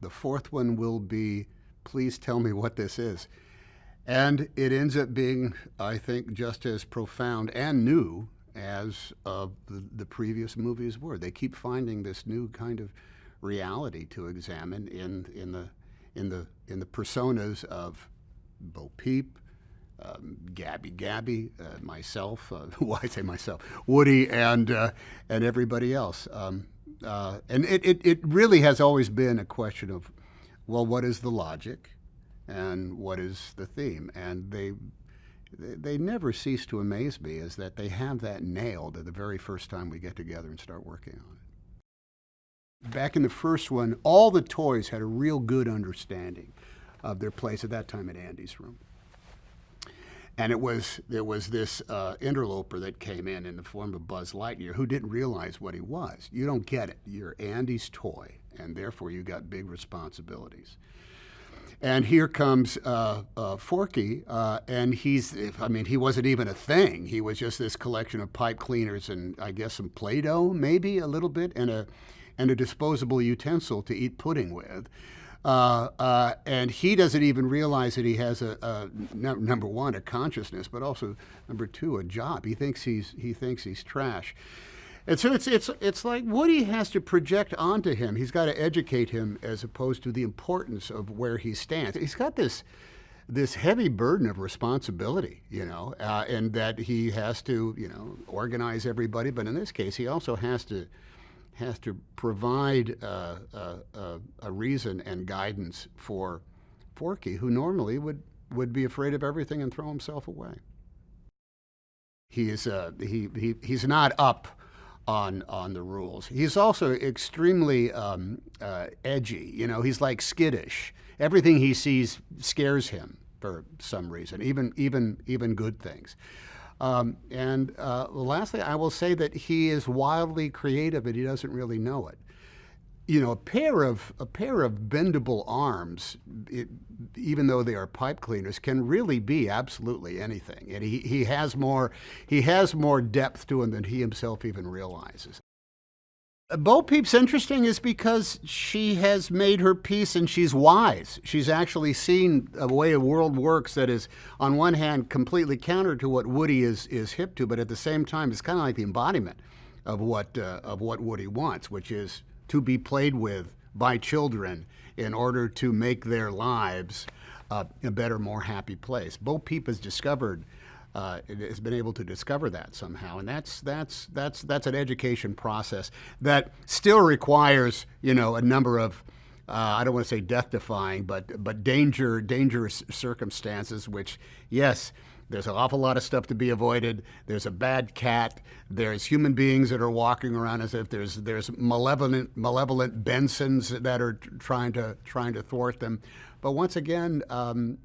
The fourth one will be, please tell me what this is. And it ends up being, I think, just as profound and new as the previous movies were. They keep finding this new kind of reality to examine in the personas of Bo Peep, Gabi, myself, why I say myself, Woody, and everybody else. And it really has always been a question of, well, what is the logic, and what is the theme? And they never cease to amaze me, is that they have that nailed at the very first time we get together and start working on it. Back in the first one, all the toys had a real good understanding of their place at that time at Andy's room. And there was this interloper that came in the form of Buzz Lightyear, who didn't realize what he was. You don't get it. You're Andy's toy, and therefore you got big responsibilities. And here comes Forky, and he wasn't even a thing. He was just this collection of pipe cleaners and I guess some Play-Doh, maybe a little bit, and a disposable utensil to eat pudding with. And he doesn't even realize that he has number one, a consciousness, but also number two, a job. He thinks he's trash. And so it's like Woody has to project onto him. He's got to educate him as opposed to the importance of where he stands. He's got this heavy burden of responsibility, and that he has to, organize everybody. But in this case, he also has to provide a reason and guidance for Forky, who normally would be afraid of everything and throw himself away. He's not up on the rules. He's also extremely edgy. He's like skittish. Everything he sees scares him for some reason, even good things. Lastly, I will say that he is wildly creative, and he doesn't really know it. A pair of bendable arms, even though they are pipe cleaners, can really be absolutely anything. And he has more depth to him than he himself even realizes. Bo Peep's interesting is because she has made her peace and she's wise. She's actually seen a way a world works that is, on one hand, completely counter to what Woody is hip to, but at the same time, it's kind of like the embodiment of what Woody wants, which is to be played with by children in order to make their lives a better, more happy place. Bo Peep has been able to discover that somehow, and that's an education process that still requires a number of I don't want to say death-defying, but dangerous circumstances. Which, yes, there's an awful lot of stuff to be avoided. There's a bad cat. There's human beings that are walking around as if there's malevolent Bensons that are trying to thwart them. But once again,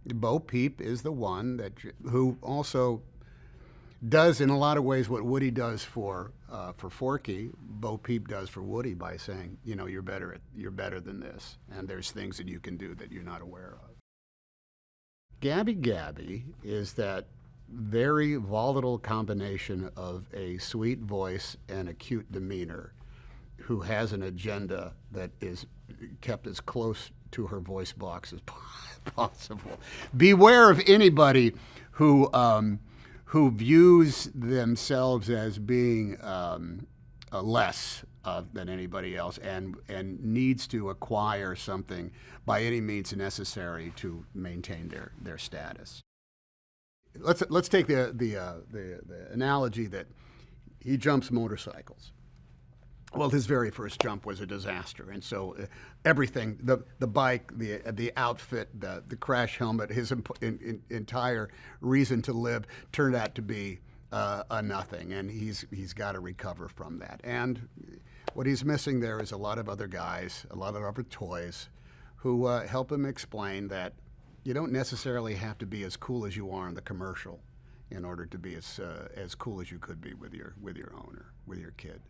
Bo Peep is the one who also does in a lot of ways what Woody does for Forky. Bo Peep does for Woody by saying, you're better than this, and there's things that you can do that you're not aware of. Gabi is that very volatile combination of a sweet voice and a cute demeanor, who has an agenda that is kept as close to her voice box as possible. Beware of anybody who views themselves as being less than anybody else and needs to acquire something by any means necessary to maintain their status. Let's take the analogy that he jumps motorcycles. Well, his very first jump was a disaster, and so everything, the bike, the outfit, the crash helmet, his entire reason to live turned out to be a nothing, and he's got to recover from that. And what he's missing there is a lot of other guys, a lot of other toys, who help him explain that you don't necessarily have to be as cool as you are in the commercial in order to be as cool as you could be with your owner, with your kid.